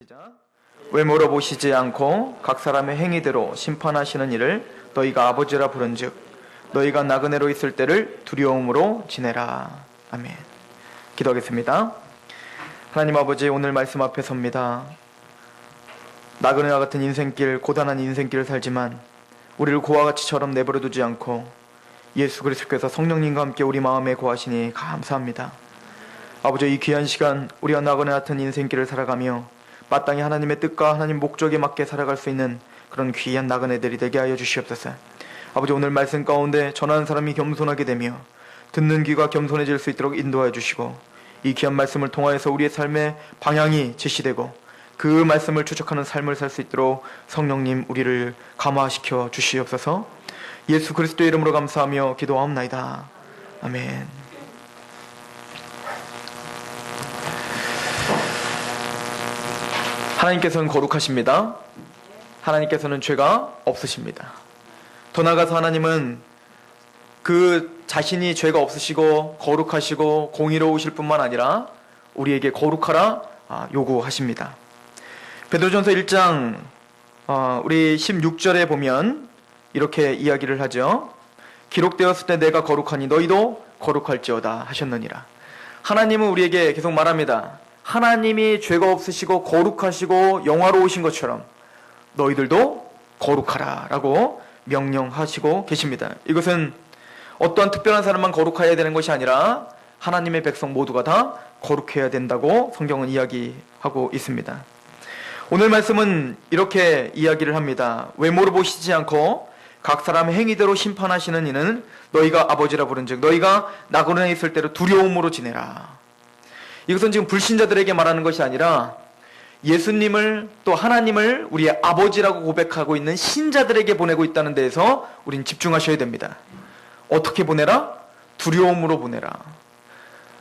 시작. 외모로 보시지 않고 각 사람의 행위대로 심판하시는 이를 너희가 아버지라 부른즉 너희가 나그네로 있을 때를 두려움으로 지내라. 아멘. 기도하겠습니다. 하나님 아버지, 오늘 말씀 앞에 섭니다. 나그네와 같은 인생길, 고단한 인생길을 살지만 우리를 고와 같이처럼 내버려 두지 않고 예수 그리스도께서 성령님과 함께 우리 마음에 거하시니 감사합니다. 아버지, 이 귀한 시간 우리가 나그네 같은 인생길을 살아가며 마땅히 하나님의 뜻과 하나님 목적에 맞게 살아갈 수 있는 그런 귀한 나그네들이 되게 하여 주시옵소서. 아버지, 오늘 말씀 가운데 전하는 사람이 겸손하게 되며 듣는 귀가 겸손해질 수 있도록 인도하여 주시고, 이 귀한 말씀을 통하여서 우리의 삶의 방향이 제시되고 그 말씀을 추적하는 삶을 살 수 있도록 성령님 우리를 감화시켜 주시옵소서. 예수 그리스도의 이름으로 감사하며 기도하옵나이다. 아멘. 하나님께서는 거룩하십니다. 하나님께서는 죄가 없으십니다. 더 나아가서 하나님은 그 자신이 죄가 없으시고 거룩하시고 공의로우실 뿐만 아니라 우리에게 거룩하라 요구하십니다. 베드로전서 1장 우리 16절에 보면 이렇게 이야기를 하죠. 기록되었을 때 내가 거룩하니 너희도 거룩할지어다 하셨느니라. 하나님은 우리에게 계속 말합니다. 하나님이 죄가 없으시고 거룩하시고 영화로우신 것처럼 너희들도 거룩하라 라고 명령하시고 계십니다. 이것은 어떠한 특별한 사람만 거룩해야 되는 것이 아니라 하나님의 백성 모두가 다 거룩해야 된다고 성경은 이야기하고 있습니다. 오늘 말씀은 이렇게 이야기를 합니다. 외모로 보시지 않고 각 사람의 행위대로 심판하시는 이는 너희가 아버지라 부른즉 너희가 나그네에 있을 때로 두려움으로 지내라. 이것은 지금 불신자들에게 말하는 것이 아니라 예수님을 또 하나님을 우리의 아버지라고 고백하고 있는 신자들에게 보내고 있다는 데에서 우린 집중하셔야 됩니다. 어떻게 보내라? 두려움으로 보내라.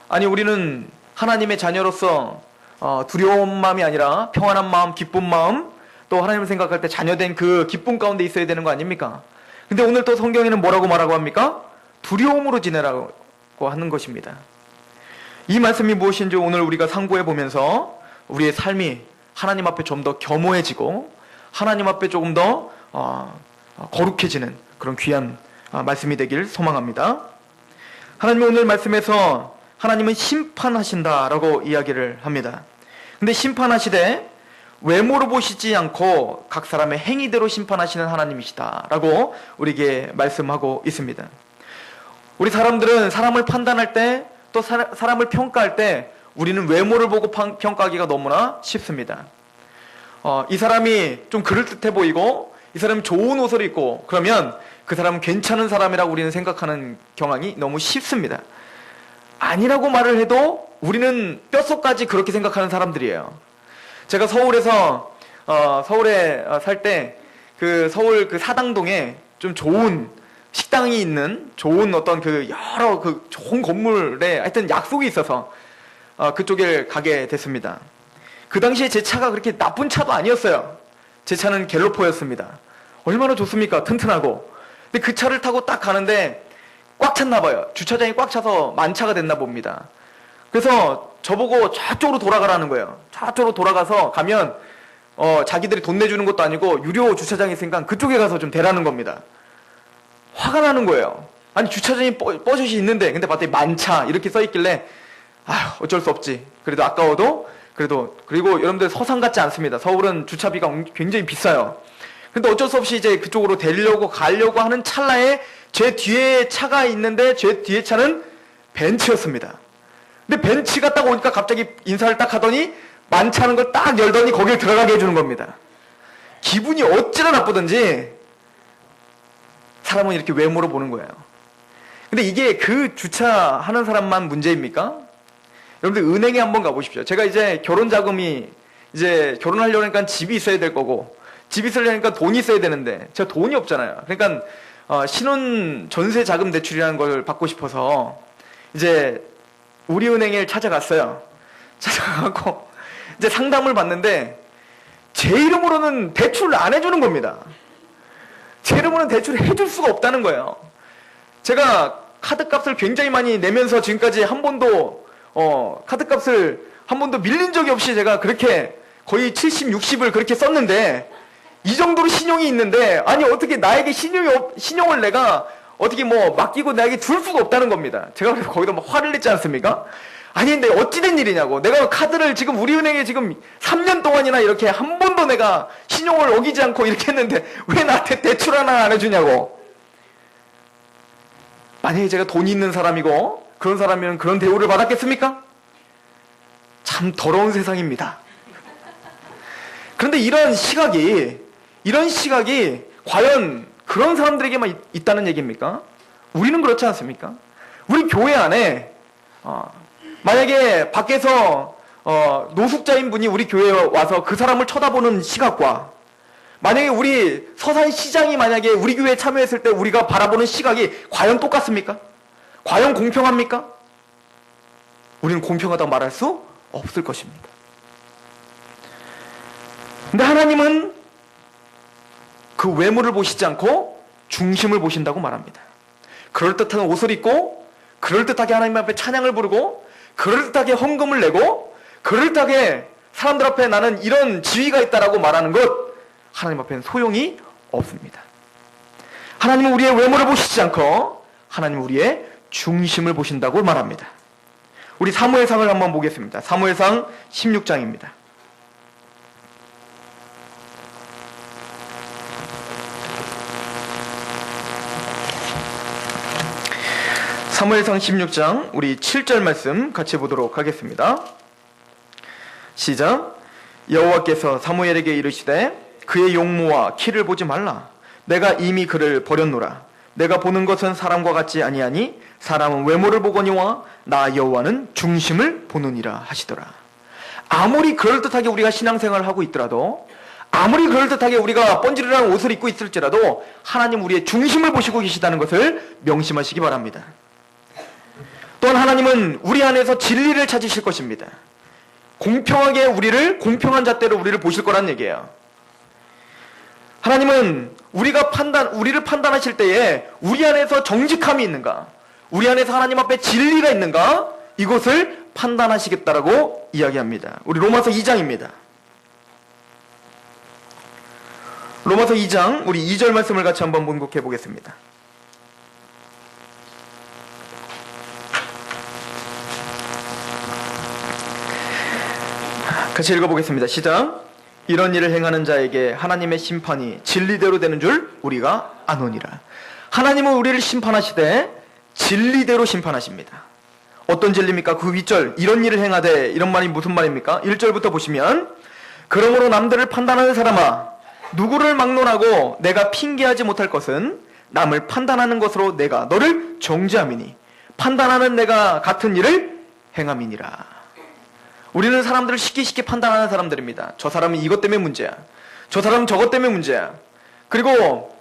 아니, 우리는 하나님의 자녀로서 두려운 마음이 아니라 평안한 마음, 기쁜 마음, 또 하나님을 생각할 때 자녀된 그 기쁨 가운데 있어야 되는 거 아닙니까? 근데 오늘 또 성경에는 뭐라고 말하고 합니까? 두려움으로 지내라고 하는 것입니다. 이 말씀이 무엇인지 오늘 우리가 상고해 보면서 우리의 삶이 하나님 앞에 좀 더 겸허해지고 하나님 앞에 조금 더 거룩해지는 그런 귀한 말씀이 되길 소망합니다. 하나님은 오늘 말씀에서 하나님은 심판하신다라고 이야기를 합니다. 근데 심판하시되 외모로 보시지 않고 각 사람의 행위대로 심판하시는 하나님이시다라고 우리에게 말씀하고 있습니다. 우리 사람들은 사람을 판단할 때 또 사람을 평가할 때 우리는 외모를 보고 평가하기가 너무나 쉽습니다. 이 사람이 좀 그럴듯해 보이고 이 사람이 좋은 옷을 입고 그러면 그 사람은 괜찮은 사람이라고 우리는 생각하는 경향이 너무 쉽습니다. 아니라고 말을 해도 우리는 뼛속까지 그렇게 생각하는 사람들이에요. 제가 서울에서 서울에 살 때 그 서울 그 사당동에 좀 좋은 식당이 있는 좋은 어떤 그 여러 그 좋은 건물에 하여튼 약속이 있어서 그쪽에 가게 됐습니다. 그 당시에 제 차가 그렇게 나쁜 차도 아니었어요. 제 차는 갤로퍼였습니다. 얼마나 좋습니까? 튼튼하고. 근데 그 차를 타고 딱 가는데 꽉 찼나 봐요. 주차장이 꽉 차서 만차가 됐나 봅니다. 그래서 저보고 저쪽으로 돌아가라는 거예요. 저쪽으로 돌아가서 가면 자기들이 돈 내주는 것도 아니고 유료 주차장이 있으니까 그쪽에 가서 좀 대라는 겁니다. 화가 나는 거예요. 아니, 주차장이 뻐젓이 있는데 근데 봤더니 만차 이렇게 써있길래 아휴, 어쩔 수 없지. 그래도 아까워도 그리고 여러분들 서상 같지 않습니다. 서울은 주차비가 굉장히 비싸요. 근데 어쩔 수 없이 이제 그쪽으로 가려고 하는 찰나에 제 뒤에 차가 있는데 제 뒤에 차는 벤츠였습니다. 근데 벤츠가 딱 오니까 갑자기 인사를 딱 하더니 만차는 걸 딱 열더니 거길 들어가게 해주는 겁니다. 기분이 어찌나 나쁘든지 사람은 이렇게 외모로 보는 거예요. 근데 이게 그 주차하는 사람만 문제입니까? 여러분들 은행에 한번 가보십시오. 제가 이제 결혼 자금이 이제 결혼하려니까 집이 있어야 될 거고 집이 있으려니까 돈이 있어야 되는데 제가 돈이 없잖아요. 그러니까 신혼 전세 자금 대출이라는 걸 받고 싶어서 이제 우리은행에 찾아갔어요. 찾아가고 이제 상담을 받는데 제 이름으로는 대출을 안 해주는 겁니다. 제 이름으로는 대출을 해줄 수가 없다는 거예요. 제가 카드값을 굉장히 많이 내면서 지금까지 한 번도 카드값을 한 번도 밀린 적이 없이 제가 그렇게 거의 70, 60을 그렇게 썼는데 이 정도로 신용이 있는데 아니 어떻게 나에게 신용을 내가 어떻게 뭐 맡기고 나에게 줄 수가 없다는 겁니다. 제가 그래서 거기다 막 화를 냈지 않습니까? 아니 근데 어찌된 일이냐고. 내가 카드를 지금 우리은행에 지금 3년 동안이나 이렇게 한 번도 내가 신용을 어기지 않고 이렇게 했는데 왜 나한테 대출 하나 안 해주냐고. 만약에 제가 돈이 있는 사람이고 그런 사람이면 그런 대우를 받았겠습니까? 참 더러운 세상입니다. 그런데 이런 시각이 과연 그런 사람들에게만 있다는 얘기입니까? 우리는 그렇지 않습니까? 우리 교회 안에 만약에 밖에서 노숙자인 분이 우리 교회에 와서 그 사람을 쳐다보는 시각과 만약에 우리 서산시장이 만약에 우리 교회에 참여했을 때 우리가 바라보는 시각이 과연 똑같습니까? 과연 공평합니까? 우리는 공평하다고 말할 수 없을 것입니다. 근데 하나님은 그 외모를 보시지 않고 중심을 보신다고 말합니다. 그럴듯한 옷을 입고 그럴듯하게 하나님 앞에 찬양을 부르고 그럴듯하게 헌금을 내고 그럴듯하게 사람들 앞에 나는 이런 지위가 있다라고 말하는 것 하나님 앞에는 소용이 없습니다. 하나님은 우리의 외모를 보시지 않고 하나님은 우리의 중심을 보신다고 말합니다. 우리 사무엘상을 한번 보겠습니다. 사무엘상 16장입니다. 사무엘상 16장 우리 7절 말씀 같이 보도록 하겠습니다. 시작. 여호와께서 사무엘에게 이르시되 그의 용모와 키를 보지 말라. 내가 이미 그를 버렸노라. 내가 보는 것은 사람과 같지 아니하니 사람은 외모를 보거니와 나 여호와는 중심을 보느니라 하시더라. 아무리 그럴듯하게 우리가 신앙생활을 하고 있더라도 아무리 그럴듯하게 우리가 번지르르한 옷을 입고 있을지라도 하나님 우리의 중심을 보시고 계시다는 것을 명심하시기 바랍니다. 또한 하나님은 우리 안에서 진리를 찾으실 것입니다. 공평하게 공평한 잣대로 우리를 보실 거란 얘기예요. 하나님은 우리를 판단하실 때에 우리 안에서 정직함이 있는가, 우리 안에서 하나님 앞에 진리가 있는가, 이것을 판단하시겠다라고 이야기합니다. 우리 로마서 2장입니다. 로마서 2장 우리 2절 말씀을 같이 한번 본독해 보겠습니다. 같이 읽어보겠습니다. 시작. 이런 일을 행하는 자에게 하나님의 심판이 진리대로 되는 줄 우리가 아노니라. 하나님은 우리를 심판하시되 진리대로 심판하십니다. 어떤 진리입니까? 그 윗절 이런 일을 행하되 이런 말이 무슨 말입니까? 1절부터 보시면 그러므로 남들을 판단하는 사람아 누구를 막론하고 내가 핑계하지 못할 것은 남을 판단하는 것으로 내가 너를 정죄함이니 판단하는 내가 같은 일을 행함이니라. 우리는 사람들을 쉽게 판단하는 사람들입니다. 저 사람은 이것 때문에 문제야. 저 사람은 저것 때문에 문제야. 그리고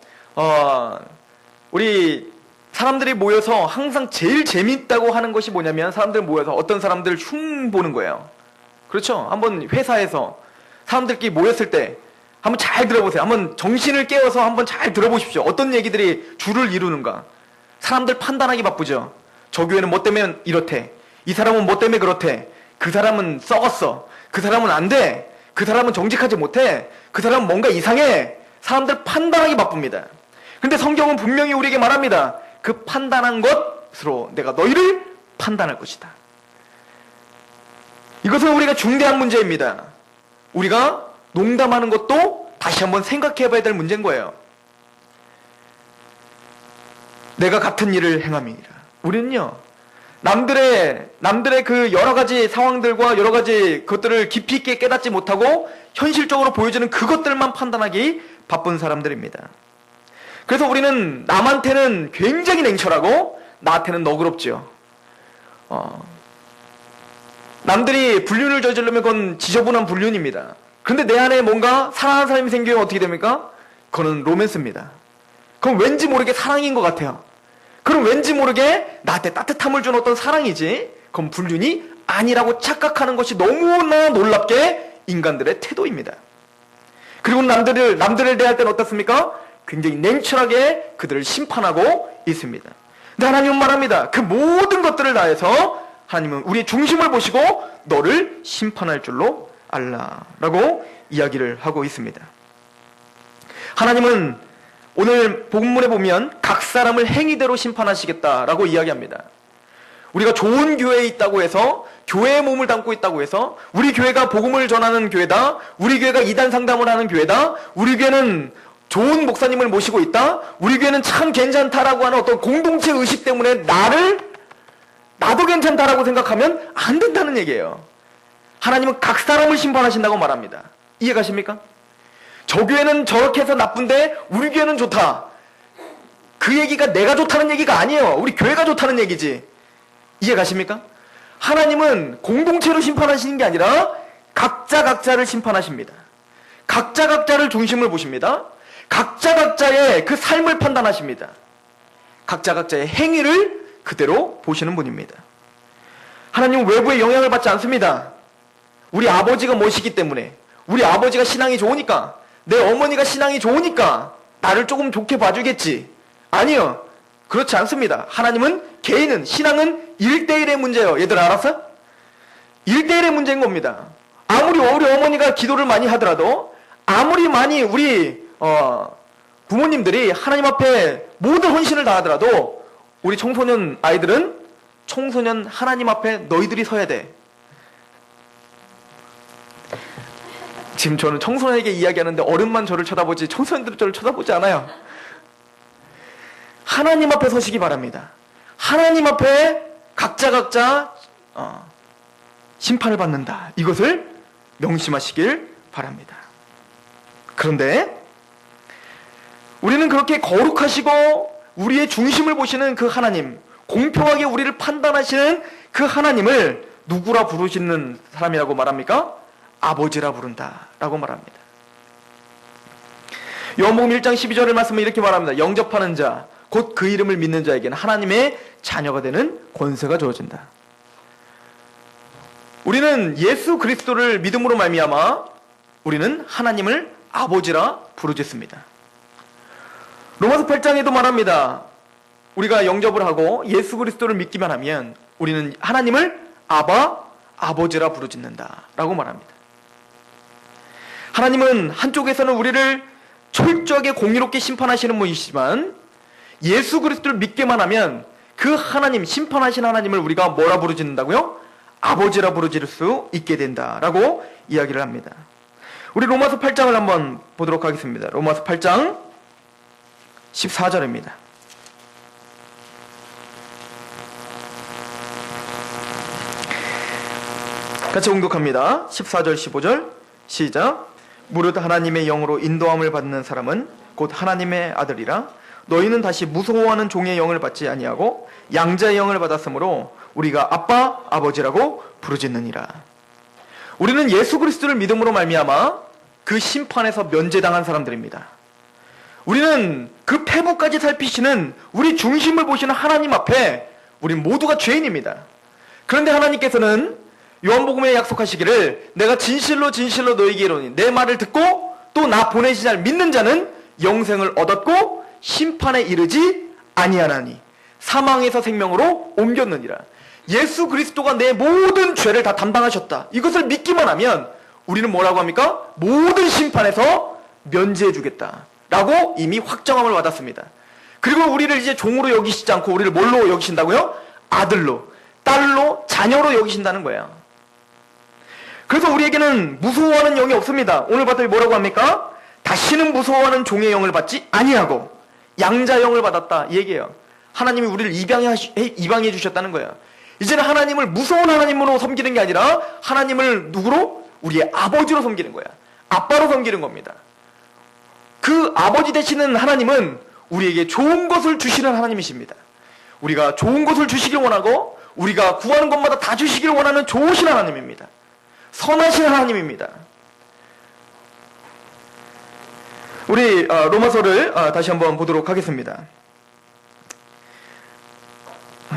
우리 사람들이 모여서 항상 제일 재밌다고 하는 것이 뭐냐면 사람들 모여서 어떤 사람들 흉 보는 거예요. 그렇죠? 한번 회사에서 사람들끼리 모였을 때 한번 잘 들어보세요. 한번 정신을 깨워서 한번 잘 들어보십시오. 어떤 얘기들이 줄을 이루는가. 사람들 판단하기 바쁘죠. 저 교회는 뭐 때문에 이렇대. 이 사람은 뭐 때문에 그렇대. 그 사람은 썩었어. 그 사람은 안 돼. 그 사람은 정직하지 못해. 그 사람은 뭔가 이상해. 사람들 판단하기 바쁩니다. 근데 성경은 분명히 우리에게 말합니다. 그 판단한 것으로 내가 너희를 판단할 것이다. 이것은 우리가 중대한 문제입니다. 우리가 농담하는 것도 다시 한번 생각해 봐야 될 문제인 거예요. 내가 같은 일을 행함이니라. 우리는요, 남들의 그 여러 가지 상황들과 여러 가지 것들을 깊이 있게 깨닫지 못하고 현실적으로 보여주는 그것들만 판단하기 바쁜 사람들입니다. 그래서 우리는 남한테는 굉장히 냉철하고 나한테는 너그럽죠. 남들이 불륜을 저지르면 그건 지저분한 불륜입니다. 그런데 내 안에 뭔가 사랑하는 사람이 생기면 어떻게 됩니까? 그건 로맨스입니다. 그건 왠지 모르게 사랑인 것 같아요. 그럼 왠지 모르게 나한테 따뜻함을 준 어떤 사랑이지, 그건 불륜이 아니라고 착각하는 것이 너무나 놀랍게 인간들의 태도입니다. 그리고 남들을 대할 때는 어떻습니까? 굉장히 냉철하게 그들을 심판하고 있습니다. 근데 하나님은 말합니다. 그 모든 것들을 다해서 하나님은 우리의 중심을 보시고 너를 심판할 줄로 알라라고 이야기를 하고 있습니다. 하나님은 오늘 본문에 보면 각 사람을 행위대로 심판하시겠다라고 이야기합니다. 우리가 좋은 교회에 있다고 해서, 교회의 몸을 담고 있다고 해서, 우리 교회가 복음을 전하는 교회다, 우리 교회가 이단 상담을 하는 교회다, 우리 교회는 좋은 목사님을 모시고 있다, 우리 교회는 참 괜찮다라고 하는 어떤 공동체 의식 때문에 나도 괜찮다라고 생각하면 안 된다는 얘기예요. 하나님은 각 사람을 심판하신다고 말합니다. 이해가십니까? 저 교회는 저렇게 해서 나쁜데 우리 교회는 좋다. 그 얘기가 내가 좋다는 얘기가 아니에요. 우리 교회가 좋다는 얘기지. 이해가십니까? 하나님은 공동체로 심판하시는 게 아니라 각자를 심판하십니다. 각자를 중심을 보십니다. 각자의 그 삶을 판단하십니다. 각자의 행위를 그대로 보시는 분입니다. 하나님은 외부의 영향을 받지 않습니다. 우리 아버지가 모시기 때문에, 우리 아버지가 신앙이 좋으니까, 내 어머니가 신앙이 좋으니까 나를 조금 좋게 봐주겠지. 아니요. 그렇지 않습니다. 하나님은 개인은, 신앙은 1대1의 문제예요. 얘들 알았어? 1대1의 문제인 겁니다. 아무리 우리 어머니가 기도를 많이 하더라도, 아무리 많이 우리 부모님들이 하나님 앞에 모든 헌신을 다하더라도 우리 청소년 아이들은 청소년 하나님 앞에 너희들이 서야 돼. 지금 저는 청소년에게 이야기하는데 어른만 저를 쳐다보지 청소년들은 저를 쳐다보지 않아요. 하나님 앞에 서시기 바랍니다. 하나님 앞에 각자 심판을 받는다. 이것을 명심하시길 바랍니다. 그런데 우리는 그렇게 거룩하시고 우리의 중심을 보시는 그 하나님, 공평하게 우리를 판단하시는 그 하나님을 누구라 부르시는 사람이라고 말합니까? 아버지라 부른다라고 말합니다. 요한복음 1장 12절의 말씀은 이렇게 말합니다. 영접하는 자, 곧 그 이름을 믿는 자에게는 하나님의 자녀가 되는 권세가 주어진다. 우리는 예수 그리스도를 믿음으로 말미암아 우리는 하나님을 아버지라 부르짖습니다. 로마서 8장에도 말합니다. 우리가 영접을 하고 예수 그리스도를 믿기만 하면 우리는 하나님을 아버지라 부르짖는다 라고 말합니다. 하나님은 한쪽에서는 우리를 철저하게 공의롭게 심판하시는 분이시지만 예수 그리스도를 믿게만 하면 그 하나님, 심판하신 하나님을 우리가 뭐라 부르짖는다고요? 아버지라 부르짖을 수 있게 된다라고 이야기를 합니다. 우리 로마서 8장을 한번 보도록 하겠습니다. 로마서 8장 14절입니다. 같이 공독합니다. 14절 15절 시작. 무릇 하나님의 영으로 인도함을 받는 사람은 곧 하나님의 아들이라. 너희는 다시 무서워하는 종의 영을 받지 아니하고 양자의 영을 받았으므로 우리가 아빠 아버지라고 부르짖느니라. 우리는 예수 그리스도를 믿음으로 말미암아 그 심판에서 면제당한 사람들입니다. 우리는 그 패부까지 살피시는 우리 중심을 보시는 하나님 앞에 우리 모두가 죄인입니다. 그런데 하나님께서는 요한복음에 약속하시기를 내가 진실로 너희에게 이르노니 내 말을 듣고 또 나 보내신 자를 믿는 자는 영생을 얻었고 심판에 이르지 아니하나니 사망에서 생명으로 옮겼느니라. 예수 그리스도가 내 모든 죄를 다 담당하셨다. 이것을 믿기만 하면 우리는 뭐라고 합니까? 모든 심판에서 면제해 주겠다 라고 이미 확정함을 받았습니다. 그리고 우리를 이제 종으로 여기시지 않고 우리를 뭘로 여기신다고요? 아들로, 딸로, 자녀로 여기신다는 거예요. 그래서 우리에게는 무서워하는 영이 없습니다. 오늘 봤더니 뭐라고 합니까? 다시는 무서워하는 종의 영을 받지 아니하고 양자 영을 받았다 이 얘기예요. 하나님이 우리를 입양해 주셨다는 거예요. 이제는 하나님을 무서운 하나님으로 섬기는 게 아니라 하나님을 누구로? 우리의 아버지로 섬기는 거야. 아빠로 섬기는 겁니다. 그 아버지 되시는 하나님은 우리에게 좋은 것을 주시는 하나님이십니다. 우리가 좋은 것을 주시길 원하고 우리가 구하는 것마다 다 주시길 원하는 좋으신 하나님입니다. 선하신 하나님입니다. 우리 로마서를 다시 한번 보도록 하겠습니다.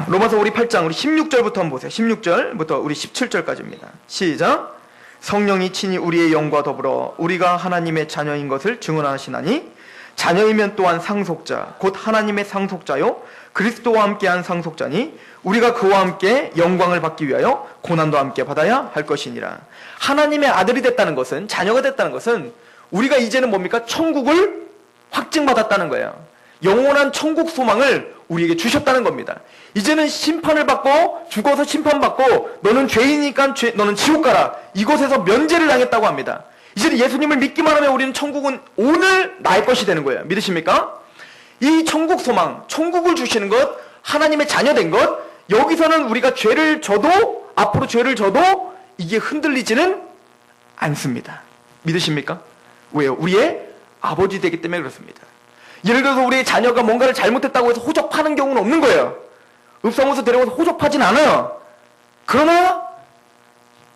로마서 우리 8장 우리 16절부터 한번 보세요. 16절부터 우리 17절까지입니다. 시작. 성령이 친히 우리의 영과 더불어 우리가 하나님의 자녀인 것을 증언하시나니 자녀이면 또한 상속자, 곧 하나님의 상속자요 그리스도와 함께한 상속자니 우리가 그와 함께 영광을 받기 위하여 고난도 함께 받아야 할 것이니라. 하나님의 아들이 됐다는 것은, 자녀가 됐다는 것은 우리가 이제는 뭡니까? 천국을 확증받았다는 거예요. 영원한 천국 소망을 우리에게 주셨다는 겁니다. 이제는 심판을 받고 죽어서 심판받고 너는 죄인이니까 너는 지옥 가라, 이곳에서 면제를 당했다고 합니다. 이제는 예수님을 믿기만 하면 우리는 천국은 오늘 나의 것이 되는 거예요. 믿으십니까? 이 천국 소망, 천국을 주시는 것, 하나님의 자녀된 것, 여기서는 우리가 죄를 져도, 앞으로 죄를 져도 이게 흔들리지는 않습니다. 믿으십니까? 왜요? 우리의 아버지 되기 때문에 그렇습니다. 예를 들어서 우리의 자녀가 뭔가를 잘못했다고 해서 호접하는 경우는 없는 거예요. 읍사무소 데려가서 호접하진 않아요. 그러나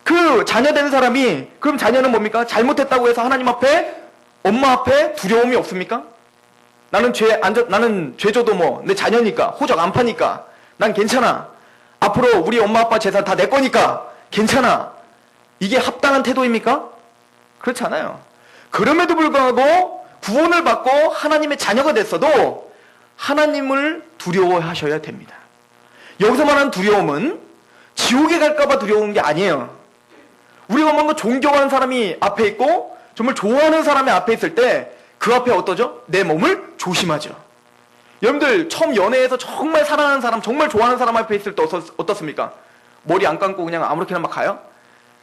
그 자녀된 사람이, 그럼 자녀는 뭡니까? 잘못했다고 해서 하나님 앞에, 엄마 앞에 두려움이 없습니까? 나는 죄 져도 뭐 내 자녀니까, 호적 안 파니까 난 괜찮아. 앞으로 우리 엄마 아빠 재산 다 내 거니까 괜찮아. 이게 합당한 태도입니까? 그렇지 않아요. 그럼에도 불구하고 구원을 받고 하나님의 자녀가 됐어도 하나님을 두려워하셔야 됩니다. 여기서 말하는 두려움은 지옥에 갈까봐 두려운 게 아니에요. 우리가 뭔가 존경하는 사람이 앞에 있고 정말 좋아하는 사람이 앞에 있을 때 그 앞에 어떠죠? 내 몸을 조심하죠. 여러분들 처음 연애해서 정말 사랑하는 사람, 정말 좋아하는 사람 앞에 있을 때 어떻습니까? 머리 안 감고 그냥 아무렇게나 막 가요?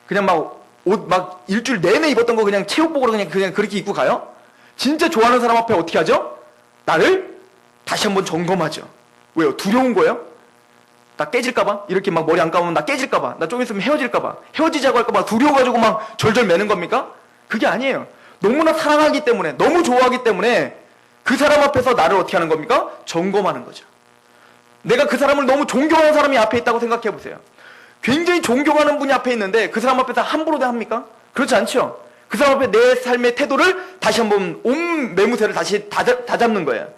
그냥 막 옷 막 일주일 내내 입었던 거 그냥 체육복으로 그냥 그렇게 입고 가요? 진짜 좋아하는 사람 앞에 어떻게 하죠? 나를 다시 한번 점검하죠. 왜요? 두려운 거예요? 나 깨질까봐? 이렇게 막 머리 안 감으면 나 깨질까봐? 나 좀 있으면 헤어질까봐? 헤어지자고 할까봐 두려워가지고 막 절절 매는 겁니까? 그게 아니에요. 너무나 사랑하기 때문에, 너무 좋아하기 때문에 그 사람 앞에서 나를 어떻게 하는 겁니까? 점검하는 거죠. 내가 그 사람을 너무 존경하는 사람이 앞에 있다고 생각해 보세요. 굉장히 존경하는 분이 앞에 있는데 그 사람 앞에서 함부로 합니까? 그렇지 않죠? 그 사람 앞에 내 삶의 태도를 다시 한번 온 매무새를 다시 다잡는 거예요.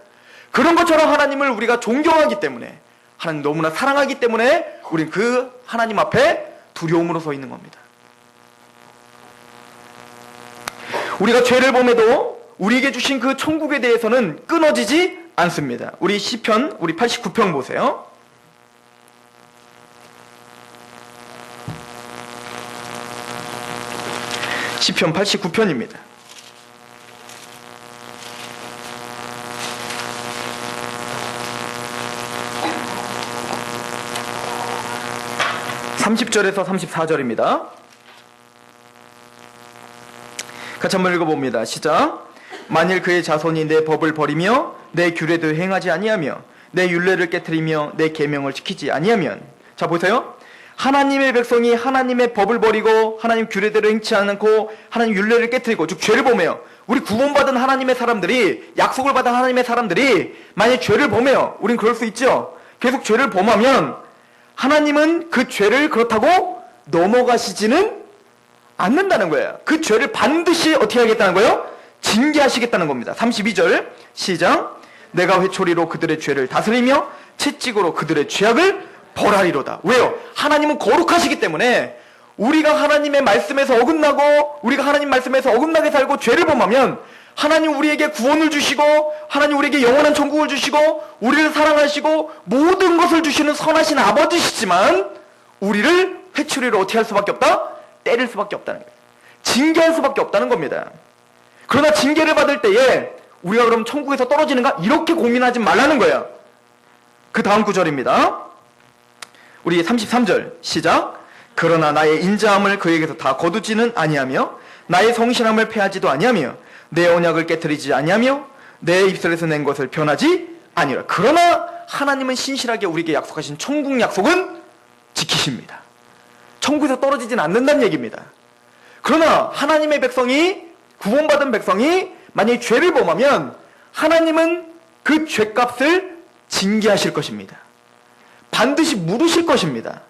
그런 것처럼 하나님을 우리가 존경하기 때문에, 하나님 너무나 사랑하기 때문에 우리는 그 하나님 앞에 두려움으로 서 있는 겁니다. 우리가 죄를 범해도 우리에게 주신 그 천국에 대해서는 끊어지지 않습니다. 우리 시편, 우리 89편 보세요. 시편 89편입니다. (30절에서) (34절입니다) 같이 한번 읽어봅니다. 시작. 만일 그의 자손이 내 법을 버리며 내 규례도 행하지 아니하며 내 율례를 깨트리며 내 계명을 지키지 아니하면, 자 보세요. 하나님의 백성이 하나님의 법을 버리고 하나님 규례대로 행치 않고 하나님 율례를 깨트리고, 즉 죄를 범해요. 우리 구원받은 하나님의 사람들이, 약속을 받은 하나님의 사람들이 만약 죄를 범해요. 우린 그럴 수 있죠. 계속 죄를 범하면 하나님은 그 죄를 그렇다고 넘어가시지는 않는다는 거예요. 그 죄를 반드시 어떻게 하겠다는 거예요? 징계하시겠다는 겁니다. 32절 시작. 내가 회초리로 그들의 죄를 다스리며 채찍으로 그들의 죄악을 벌하리로다. 왜요? 하나님은 거룩하시기 때문에 우리가 하나님의 말씀에서 어긋나고 우리가 하나님 말씀에서 어긋나게 살고 죄를 범하면 하나님 우리에게 구원을 주시고 하나님 우리에게 영원한 천국을 주시고 우리를 사랑하시고 모든 것을 주시는 선하신 아버지시지만 우리를 회초리로 어떻게 할 수밖에 없다? 때릴 수밖에 없다는 거예요. 징계할 수밖에 없다는 겁니다. 그러나 징계를 받을 때에 우리가 그럼 천국에서 떨어지는가? 이렇게 고민하지 말라는 거예요. 그 다음 구절입니다. 우리 33절 시작. 그러나 나의 인자함을 그에게서 다 거두지는 아니하며 나의 성실함을 패하지도 아니하며 내 언약을 깨트리지 아니하며 내 입술에서 낸 것을 변하지 아니라. 그러나 하나님은 신실하게 우리에게 약속하신 천국 약속은 지키십니다. 천국에서 떨어지진 않는다는 얘기입니다. 그러나 하나님의 백성이, 구원받은 백성이 만약에 죄를 범하면 하나님은 그 죄값을 징계하실 것입니다. 반드시 물으실 것입니다.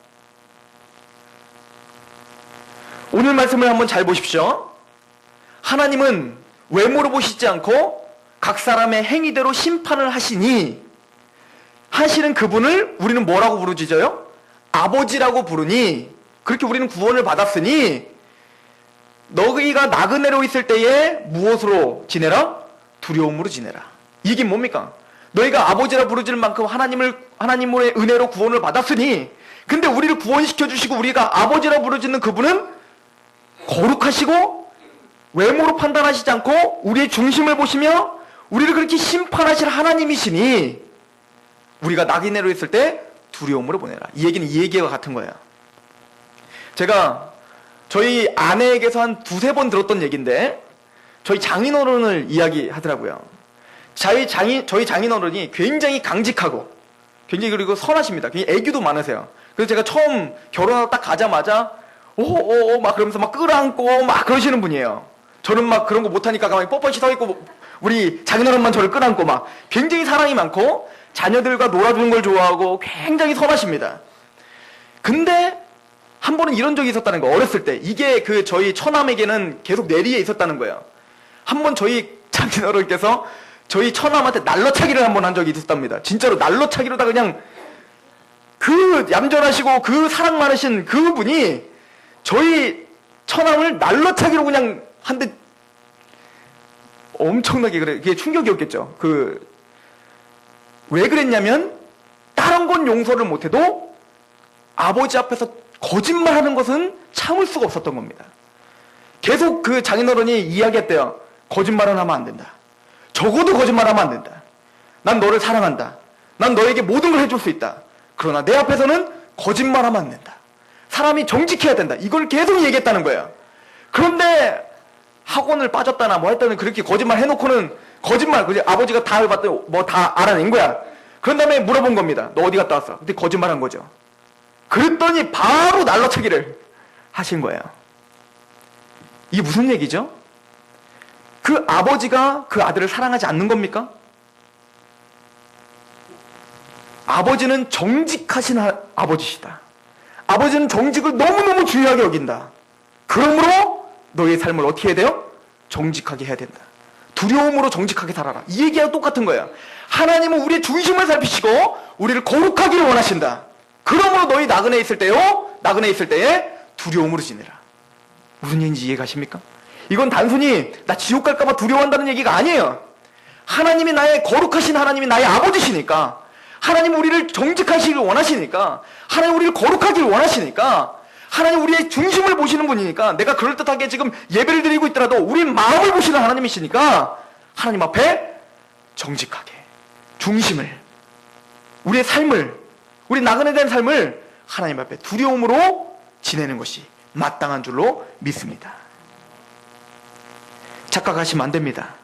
오늘 말씀을 한번 잘 보십시오. 하나님은 외모로 보시지 않고 각 사람의 행위대로 심판을 하시니, 하시는 그분을 우리는 뭐라고 부르짖어요? 아버지라고 부르니, 그렇게 우리는 구원을 받았으니 너희가 나그네로 있을 때에 무엇으로 지내라? 두려움으로 지내라. 이게 뭡니까? 너희가 아버지라 부르질 만큼 하나님의 은혜로 구원을 받았으니, 근데 우리를 구원시켜 주시고 우리가 아버지라 부르짖는 그분은 거룩하시고 외모로 판단하시지 않고 우리의 중심을 보시며 우리를 그렇게 심판하실 하나님이시니 우리가 낙인으로 있을 때 두려움으로 보내라. 이 얘기는 이 얘기와 같은 거예요. 제가 저희 아내에게서 한 두세 번 들었던 얘기인데, 저희 장인어른을 이야기하더라고요. 저희 장인어른이 굉장히 강직하고 굉장히 그리고 선하십니다. 굉장히 애교도 많으세요. 그래서 제가 처음 결혼하고 딱 가자마자 오오오 막 그러면서 막 끌어안고 막 그러시는 분이에요. 저는 막 그런 거 못하니까 가만히 뻣뻣이 서 있고, 우리 장인어른만 저를 끌어안고 막 굉장히 사랑이 많고 자녀들과 놀아주는 걸 좋아하고 굉장히 선하십니다. 근데 한 번은 이런 적이 있었다는 거예요. 어렸을 때. 이게 그 저희 처남에게는 계속 내리에 있었다는 거예요. 한 번 저희 장인어른께서 저희 처남한테 날로차기를 한 번 한 적이 있었답니다. 진짜로 날로차기로다 그냥 그 얌전하시고 그 사랑 많으신 그분이 저희 처남을 날로차기로 그냥 한 대 엄청나게 그래. 그게 충격이었겠죠. 왜 그랬냐면 다른 건 용서를 못해도 아버지 앞에서 거짓말하는 것은 참을 수가 없었던 겁니다. 계속 그 장인어른이 이야기했대요. 거짓말은 하면 안 된다. 적어도 거짓말하면 안 된다. 난 너를 사랑한다. 난 너에게 모든 걸 해줄 수 있다. 그러나 내 앞에서는 거짓말하면 안 된다. 사람이 정직해야 된다. 이걸 계속 얘기했다는 거예요. 그런데 학원을 빠졌다나 뭐 했다는 그렇게 거짓말 해놓고는 거짓말, 그지? 아버지가 다 해봤더니 뭐 다 알아낸 거야. 그런 다음에 물어본 겁니다. 너 어디 갔다 왔어? 근데 거짓말 한 거죠. 그랬더니 바로 날라차기를 하신 거예요. 이게 무슨 얘기죠? 그 아버지가 그 아들을 사랑하지 않는 겁니까? 아버지는 정직하신 아버지시다. 아버지는 정직을 너무너무 중요하게 여긴다. 그러므로 너의 삶을 어떻게 해야 돼요? 정직하게 해야 된다. 두려움으로 정직하게 살아라. 이 얘기하고 똑같은 거예요. 하나님은 우리의 중심을 살피시고 우리를 거룩하기를 원하신다. 그러므로 너희 나그네에 있을 때에 두려움으로 지내라. 무슨 얘기인지 이해가십니까? 이건 단순히 나 지옥 갈까봐 두려워한다는 얘기가 아니에요. 하나님이 나의 거룩하신 하나님이 나의 아버지시니까, 하나님 우리를 정직하시길 원하시니까, 하나님 우리를 거룩하기를 원하시니까, 하나님 우리의 중심을 보시는 분이니까, 내가 그럴듯하게 지금 예배를 드리고 있더라도 우리 마음을 보시는 하나님이시니까 하나님 앞에 정직하게 중심을, 우리의 삶을, 우리 나그네 된 삶을 하나님 앞에 두려움으로 지내는 것이 마땅한 줄로 믿습니다. 착각하시면 안 됩니다.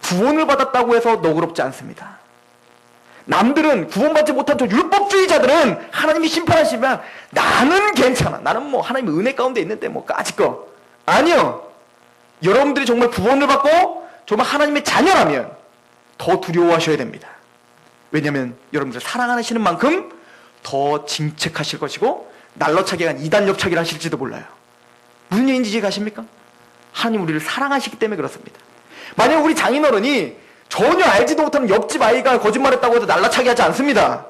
구원을 받았다고 해서 너그럽지 않습니다. 남들은 구원받지 못한 저 율법주의자들은 하나님이 심판하시면 나는 괜찮아. 나는 뭐 하나님의 은혜 가운데 있는데 뭐 까짓 거. 아니요. 여러분들이 정말 구원을 받고 정말 하나님의 자녀라면 더 두려워하셔야 됩니다. 왜냐하면 여러분들 사랑하시는 만큼 더 진책하실 것이고 날로차기가 아니라 이단협차기를 하실지도 몰라요. 무슨 얘기인지 이해가십니까? 하나님 우리를 사랑하시기 때문에 그렇습니다. 만약 우리 장인어른이 전혀 알지도 못하는 옆집 아이가 거짓말했다고 해도 날라차기 하지 않습니다.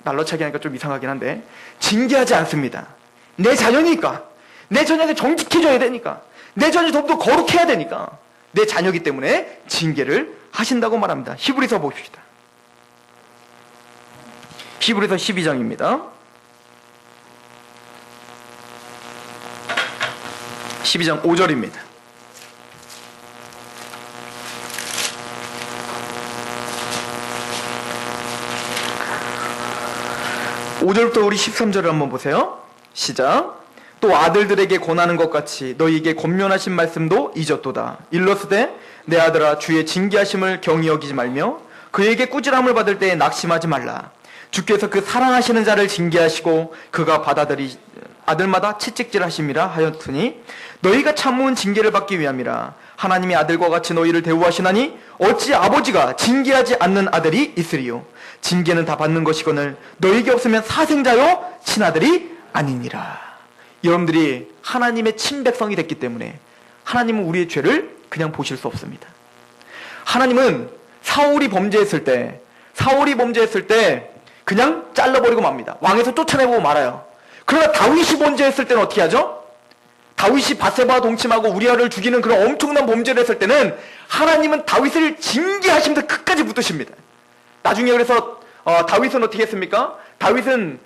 날라차기 하니까 좀 이상하긴 한데 징계하지 않습니다. 내 자녀니까, 내 자녀에게 정직해져야 되니까, 내 자녀 더욱더 거룩해야 되니까 내 자녀이기 때문에 징계를 하신다고 말합니다. 히브리서 봅시다. 히브리서 12장입니다. 12장 5절입니다. (5절부터) 우리 13절을 한번 보세요. 시작. 또 아들들에게 권하는 것 같이 너희에게 권면하신 말씀도 잊었도다. 일러스되 내 아들아 주의 징계하심을 경히 여기지 말며 그에게 꾸지람을 받을 때에 낙심하지 말라. 주께서 그 사랑하시는 자를 징계하시고 그가 받아들이 아들마다 채찍질하심이라 하였으니 너희가 참은 징계를 받기 위함이라. 하나님이 아들과 같이 너희를 대우하시나니 어찌 아버지가 징계하지 않는 아들이 있으리요. 징계는 다 받는 것이거늘 너희에게 없으면 사생자요 친아들이 아니니라. 여러분들이 하나님의 친백성이 됐기 때문에 하나님은 우리의 죄를 그냥 보실 수 없습니다. 하나님은 사울이 범죄했을 때 그냥 잘라버리고 맙니다. 왕에서 쫓아내고 말아요. 그러나 다윗이 범죄했을 때는 어떻게 하죠? 다윗이 밧세바와 동침하고 우리아를 죽이는 그런 엄청난 범죄를 했을 때는 하나님은 다윗을 징계하시면서 끝까지 붙드십니다. 나중에 그래서 다윗은 어떻게 했습니까? 다윗은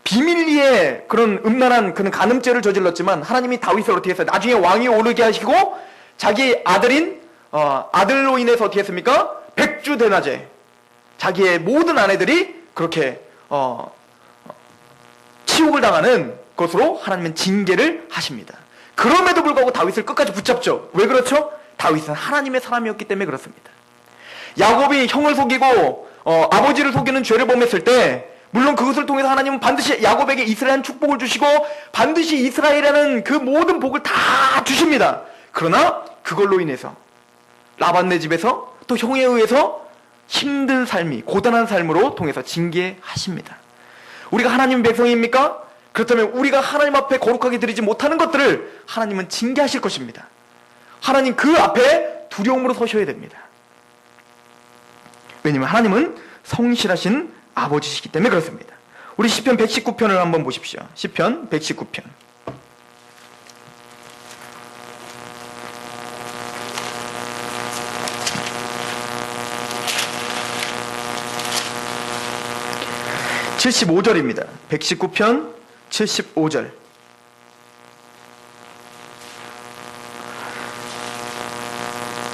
비밀리에 그런 음란한 그런 간음죄를 저질렀지만 하나님이 다윗을 어떻게 했어요? 나중에 왕위 오르게 하시고 자기 아들인 아들로 인해서 어떻게 했습니까? 백주대낮에 자기의 모든 아내들이 그렇게 치욕을 당하는 것으로 하나님은 징계를 하십니다. 그럼에도 불구하고 다윗을 끝까지 붙잡죠. 왜 그렇죠? 다윗은 하나님의 사람이었기 때문에 그렇습니다. 야곱이 형을 속이고 아버지를 속이는 죄를 범했을 때 물론 그것을 통해서 하나님은 반드시 야곱에게 이스라엘 축복을 주시고 반드시 이스라엘이라는 그 모든 복을 다 주십니다. 그러나 그걸로 인해서 라반네 집에서 또 형에 의해서 힘든 삶이 고단한 삶으로 통해서 징계하십니다. 우리가 하나님 백성입니까? 그렇다면 우리가 하나님 앞에 거룩하게 드리지 못하는 것들을 하나님은 징계하실 것입니다. 하나님 그 앞에 두려움으로 서셔야 됩니다. 왜냐하면 하나님은 성실하신 아버지시기 때문에 그렇습니다. 우리 시편 119편을 한번 보십시오. 시편 119편. (75절입니다) 119편 75절.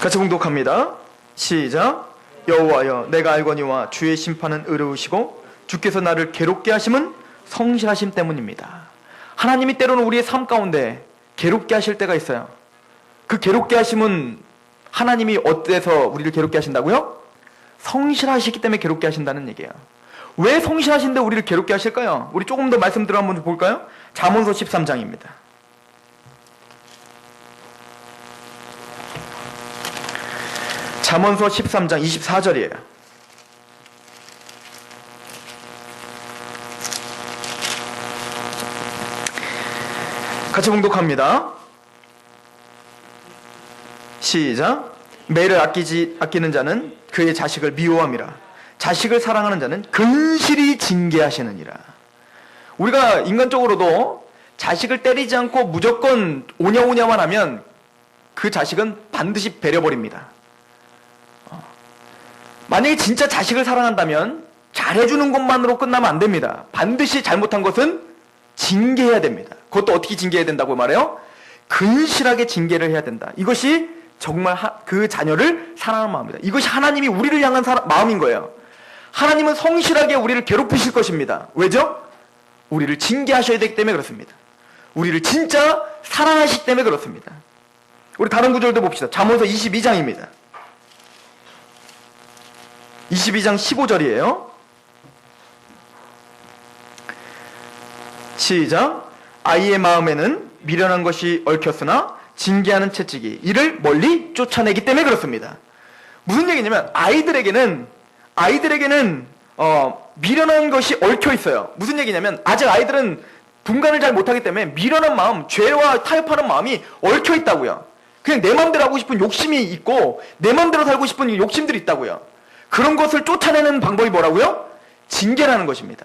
같이 봉독합니다. 시작. 여호와여 내가 알거니와 주의 심판은 의로우시고 주께서 나를 괴롭게 하심은 성실하심 때문입니다. 하나님이 때로는 우리의 삶 가운데 괴롭게 하실 때가 있어요. 그 괴롭게 하심은 하나님이 어때서 우리를 괴롭게 하신다고요? 성실하시기 때문에 괴롭게 하신다는 얘기예요. 왜 성실하신데 우리를 괴롭게 하실까요? 우리 조금 더 말씀 들어 한번 볼까요? 잠언서 13장입니다. 잠언서 13장 24절이에요. 같이 봉독합니다. 시작. 매를 아끼는 자는 그의 자식을 미워함이라. 자식을 사랑하는 자는 근실히 징계하시느니라. 우리가 인간적으로도 자식을 때리지 않고 무조건 오냐오냐만 하면 그 자식은 반드시 배려버립니다. 만약에 진짜 자식을 사랑한다면 잘해주는 것만으로 끝나면 안 됩니다. 반드시 잘못한 것은 징계해야 됩니다. 그것도 어떻게 징계해야 된다고 말해요? 근실하게 징계를 해야 된다. 이것이 정말 그 자녀를 사랑하는 마음입니다. 이것이 하나님이 우리를 향한 마음인 거예요. 하나님은 성실하게 우리를 괴롭히실 것입니다. 왜죠? 우리를 징계하셔야 되기 때문에 그렇습니다. 우리를 진짜 사랑하시기 때문에 그렇습니다. 우리 다른 구절도 봅시다. 잠언서 22장입니다. 22장 15절이에요. 시작. 아이의 마음에는 미련한 것이 얽혔으나 징계하는 채찍이 이를 멀리 쫓아내기 때문에 그렇습니다. 무슨 얘기냐면 아이들에게는 미련한 것이 얽혀 있어요. 무슨 얘기냐면 아직 아이들은 분간을 잘 못하기 때문에 미련한 마음, 죄와 타협하는 마음이 얽혀 있다고요. 그냥 내 마음대로 하고 싶은 욕심이 있고 내 마음대로 살고 싶은 욕심들이 있다고요. 그런 것을 쫓아내는 방법이 뭐라고요? 징계라는 것입니다.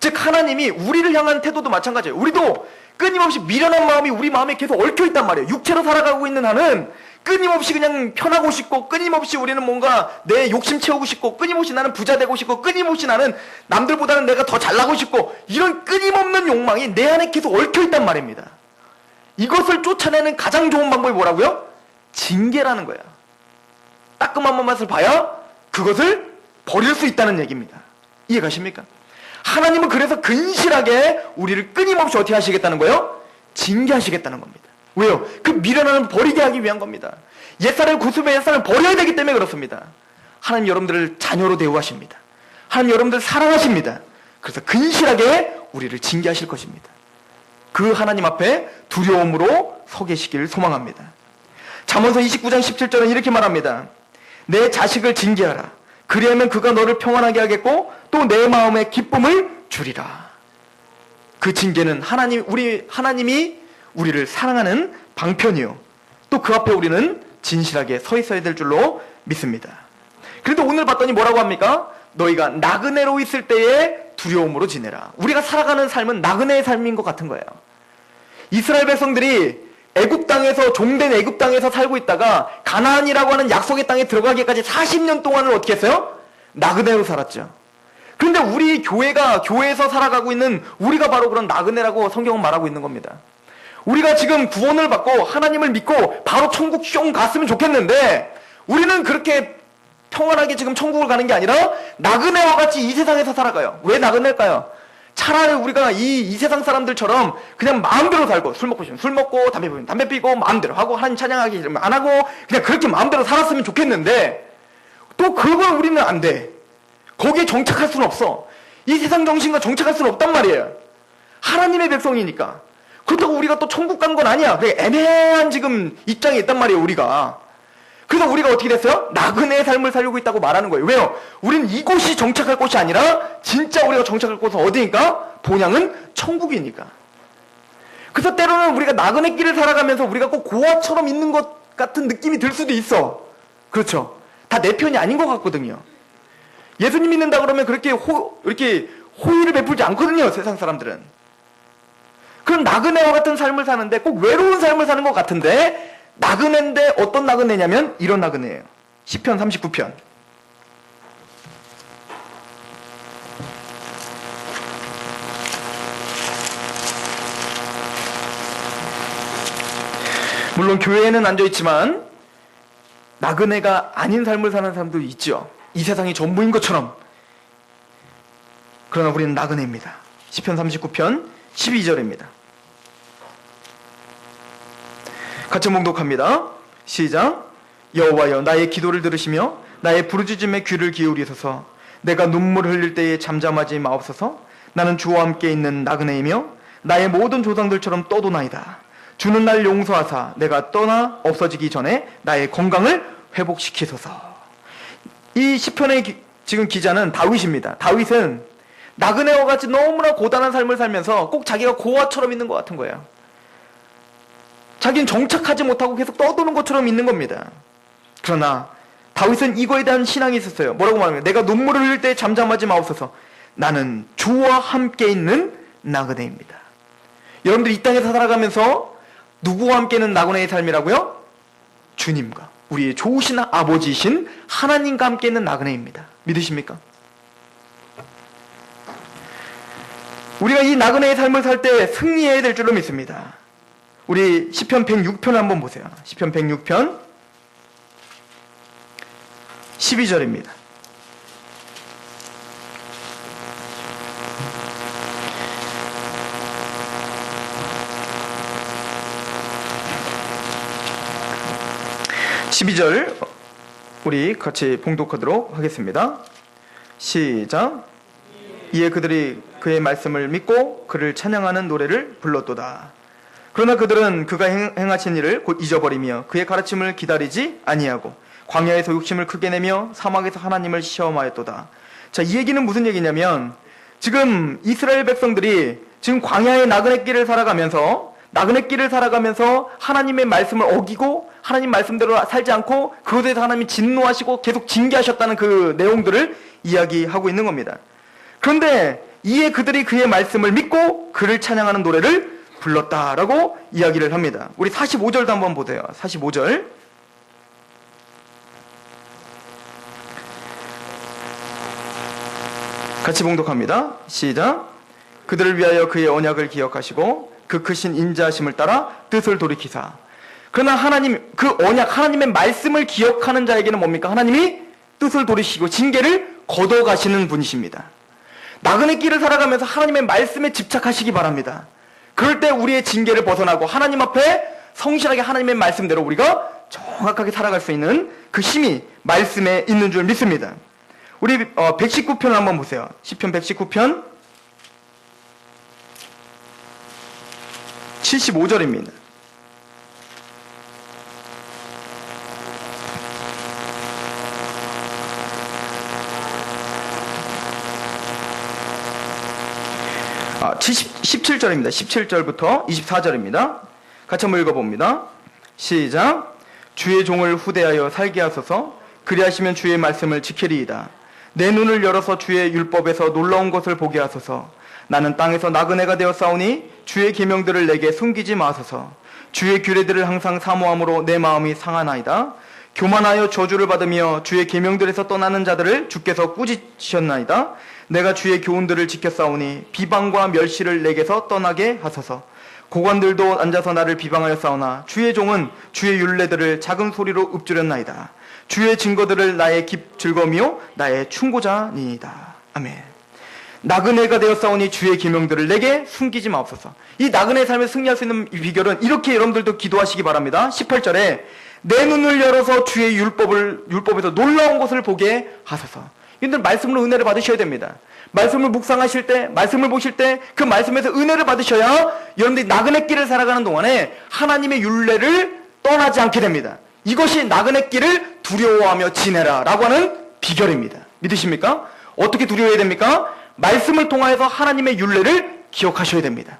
즉 하나님이 우리를 향한 태도도 마찬가지예요. 우리도 끊임없이 미련한 마음이 우리 마음에 계속 얽혀 있단 말이에요. 육체로 살아가고 있는 한은 끊임없이 그냥 편하고 싶고, 끊임없이 우리는 뭔가 내 욕심 채우고 싶고, 끊임없이 나는 부자 되고 싶고, 끊임없이 나는 남들보다는 내가 더 잘나고 싶고, 이런 끊임없는 욕망이 내 안에 계속 얽혀 있단 말입니다. 이것을 쫓아내는 가장 좋은 방법이 뭐라고요? 징계라는 거야. 따끔한 맛을 봐야 그것을 버릴 수 있다는 얘기입니다. 이해가십니까? 하나님은 그래서 근실하게 우리를 끊임없이 어떻게 하시겠다는 거예요? 징계하시겠다는 겁니다. 왜요? 그 미련함을 버리게 하기 위한 겁니다. 옛사람 구습의 옛사람을 버려야 되기 때문에 그렇습니다. 하나님 여러분들을 자녀로 대우하십니다. 하나님 여러분들을 사랑하십니다. 그래서 근실하게 우리를 징계하실 것입니다. 그 하나님 앞에 두려움으로 서 계시기를 소망합니다. 잠언서 29장 17절은 이렇게 말합니다. 내 자식을 징계하라. 그리하면 그가 너를 평안하게 하겠고 또 내 마음에 기쁨을 주리라. 그 징계는 하나님이 우리를 사랑하는 방편이요. 또 그 앞에 우리는 진실하게 서 있어야 될 줄로 믿습니다. 그래도 오늘 봤더니 뭐라고 합니까? 너희가 나그네로 있을 때에 두려움으로 지내라. 우리가 살아가는 삶은 나그네의 삶인 것 같은 거예요. 이스라엘 백성들이 애굽 땅에서 종된 애굽 땅에서 살고 있다가 가나안이라고 하는 약속의 땅에 들어가기까지 40년 동안을 어떻게 했어요? 나그네로 살았죠. 그런데 우리 교회가 교회에서 살아가고 있는 우리가 바로 그런 나그네라고 성경은 말하고 있는 겁니다. 우리가 지금 구원을 받고 하나님을 믿고 바로 천국 슝 갔으면 좋겠는데 우리는 그렇게 평안하게 지금 천국을 가는 게 아니라 나그네와 같이 이 세상에서 살아가요. 왜 나그네일까요? 차라리 우리가 이 세상 사람들처럼 그냥 마음대로 살고 술 먹고 싶으면 술 먹고 담배 피우면 담배 피고 마음대로 하고 하나님 찬양하기 싫으면 안 하고 그냥 그렇게 마음대로 살았으면 좋겠는데 또 그걸 우리는 안 돼. 거기에 정착할 수는 없어. 이 세상 정신과 정착할 수는 없단 말이에요. 하나님의 백성이니까. 그렇다고 우리가 또 천국 간 건 아니야. 애매한 지금 입장에 있단 말이에요, 우리가. 그래서 우리가 어떻게 됐어요? 나그네의 삶을 살고 있다고 말하는 거예요. 왜요? 우리는 이곳이 정착할 곳이 아니라 진짜 우리가 정착할 곳은 어디니까? 본향은 천국이니까. 그래서 때로는 우리가 나그네 길을 살아가면서 우리가 꼭 고아처럼 있는 것 같은 느낌이 들 수도 있어. 그렇죠? 다 내 편이 아닌 것 같거든요. 예수님 믿는다 그러면 그렇게 이렇게 호의를 베풀지 않거든요, 세상 사람들은. 그럼 나그네와 같은 삶을 사는데 꼭 외로운 삶을 사는 것 같은데 나그네인데 어떤 나그네냐면 이런 나그네예요. 시편 39편. 물론 교회에는 앉아있지만 나그네가 아닌 삶을 사는 사람도 있죠. 이 세상이 전부인 것처럼. 그러나 우리는 나그네입니다. 시편 39편 12절입니다. 같이 봉독합니다. 시작. 여호와여 나의 기도를 들으시며 나의 부르짖음에 귀를 기울이소서. 내가 눈물 흘릴 때에 잠잠하지 마옵소서. 나는 주와 함께 있는 나그네이며 나의 모든 조상들처럼 떠도나이다. 주는 날 용서하사 내가 떠나 없어지기 전에 나의 건강을 회복시키소서. 이 시편의 지금 기자는 다윗입니다. 다윗은 나그네와 같이 너무나 고단한 삶을 살면서 꼭 자기가 고아처럼 있는 것 같은 거예요. 자기는 정착하지 못하고 계속 떠도는 것처럼 있는 겁니다. 그러나 다윗은 이거에 대한 신앙이 있었어요. 뭐라고 말하면 내가 눈물을 흘릴 때 잠잠하지 마옵소서. 나는 주와 함께 있는 나그네입니다. 여러분들 이 땅에서 살아가면서 누구와 함께 있는 나그네의 삶이라고요? 주님과 우리의 좋으신 아버지이신 하나님과 함께 있는 나그네입니다. 믿으십니까? 우리가 이 나그네의 삶을 살 때 승리해야 될 줄로 믿습니다. 우리 시편 106편 한번 보세요. 시편 106편 12절입니다. (12절) 우리 같이 봉독하도록 하겠습니다. 시작. 이에 그들이 그의 말씀을 믿고 그를 찬양하는 노래를 불렀도다. 그러나 그들은 그가 행하신 일을 곧 잊어버리며 그의 가르침을 기다리지 아니하고 광야에서 욕심을 크게 내며 사막에서 하나님을 시험하였도다. 자, 이 얘기는 무슨 얘기냐면 지금 이스라엘 백성들이 지금 광야의 나그네 길을 살아가면서 하나님의 말씀을 어기고 하나님 말씀대로 살지 않고 그것에 대해서 하나님이 진노하시고 계속 징계하셨다는 그 내용들을 이야기하고 있는 겁니다. 그런데 이에 그들이 그의 말씀을 믿고 그를 찬양하는 노래를 불렀다라고 이야기를 합니다. 우리 45절도 한번 보세요. 45절. 같이 봉독합니다. 시작. 그들을 위하여 그의 언약을 기억하시고 그 크신 인자하심을 따라 뜻을 돌이키사. 그러나 하나님 그 언약 하나님의 말씀을 기억하는 자에게는 뭡니까? 하나님이 뜻을 돌이키고 징계를 걷어가시는 분이십니다. 나그네 길을 살아가면서 하나님의 말씀에 집착하시기 바랍니다. 그럴 때 우리의 징계를 벗어나고 하나님 앞에 성실하게 하나님의 말씀대로 우리가 정확하게 살아갈 수 있는 그 힘이 말씀에 있는 줄 믿습니다. 우리 119편을 한번 보세요. 시편 119편 75절입니다. 아, 17절입니다. 17절부터 24절입니다. 같이 한번 읽어봅니다. 시작. 주의 종을 후대하여 살게 하소서. 그리하시면 주의 말씀을 지키리이다. 내 눈을 열어서 주의 율법에서 놀라운 것을 보게 하소서. 나는 땅에서 나그네가 되어 싸우니 주의 계명들을 내게 숨기지 마소서. 주의 규례들을 항상 사모함으로 내 마음이 상하나이다. 교만하여 저주를 받으며 주의 계명들에서 떠나는 자들을 주께서 꾸짖으셨나이다. 내가 주의 교훈들을 지켰사오니 비방과 멸시를 내게서 떠나게 하소서. 고관들도 앉아서 나를 비방하여 싸우나 주의 종은 주의 율례들을 작은 소리로 읊조렸나이다. 주의 증거들을 나의 즐거움이요 나의 충고자니이다. 아멘. 나그네가 되었사오니 주의 계명들을 내게 숨기지 마옵소서. 이 나그네 삶에 승리할 수 있는 비결은 이렇게 여러분들도 기도하시기 바랍니다. 18절에 내 눈을 열어서 주의 율법에서 놀라운 것을 보게 하소서. 여러분들 말씀으로 은혜를 받으셔야 됩니다. 말씀을 묵상하실 때, 말씀을 보실 때 그 말씀에서 은혜를 받으셔야 여러분들이 나그네 길을 살아가는 동안에 하나님의 율례를 떠나지 않게 됩니다. 이것이 나그네 길을 두려워하며 지내라 라고 하는 비결입니다. 믿으십니까? 어떻게 두려워해야 됩니까? 말씀을 통하여서 하나님의 율례를 기억하셔야 됩니다.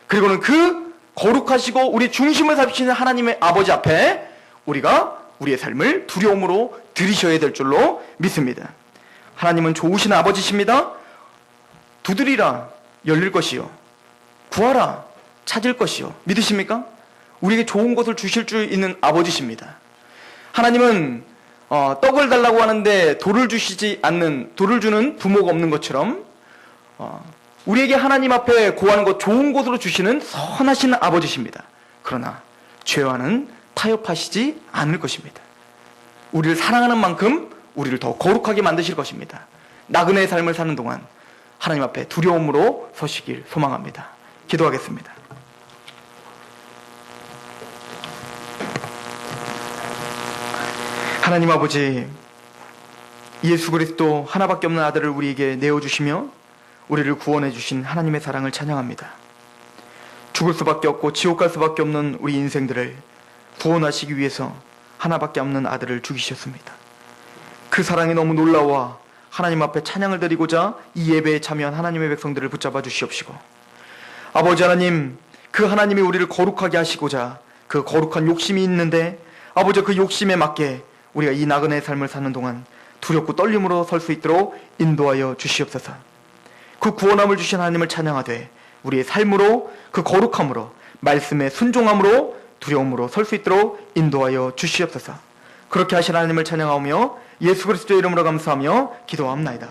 그리고는 그 거룩하시고 우리 중심을 잡히시는 하나님의 아버지 앞에 우리가 우리의 삶을 두려움으로 들이셔야 될 줄로 믿습니다. 하나님은 좋으신 아버지십니다. 두드리라 열릴 것이요 구하라 찾을 것이요. 믿으십니까? 우리에게 좋은 것을 주실 줄 있는 아버지십니다. 하나님은 떡을 달라고 하는데 돌을 주는 부모가 없는 것처럼 우리에게 하나님 앞에 구하는 것 좋은 곳으로 주시는 선하신 아버지십니다. 그러나 죄와는 타협하시지 않을 것입니다. 우리를 사랑하는 만큼 우리를 더 거룩하게 만드실 것입니다. 나그네의 삶을 사는 동안 하나님 앞에 두려움으로 서시길 소망합니다. 기도하겠습니다. 하나님 아버지, 예수 그리스도 하나밖에 없는 아들을 우리에게 내어주시며 우리를 구원해 주신 하나님의 사랑을 찬양합니다. 죽을 수밖에 없고 지옥 갈 수밖에 없는 우리 인생들을 구원하시기 위해서 하나밖에 없는 아들을 죽이셨습니다. 그 사랑이 너무 놀라워 하나님 앞에 찬양을 드리고자 이 예배에 참여한 하나님의 백성들을 붙잡아 주시옵시고, 아버지 하나님, 그 하나님이 우리를 거룩하게 하시고자 그 거룩한 욕심이 있는데 아버지 그 욕심에 맞게 우리가 이 나그네의 삶을 사는 동안 두렵고 떨림으로 설 수 있도록 인도하여 주시옵소서. 그 구원함을 주신 하나님을 찬양하되 우리의 삶으로 그 거룩함으로 말씀에 순종함으로 두려움으로 설 수 있도록 인도하여 주시옵소서. 그렇게 하신 하나님을 찬양하며 예수 그리스도의 이름으로 감사하며 기도합나이다.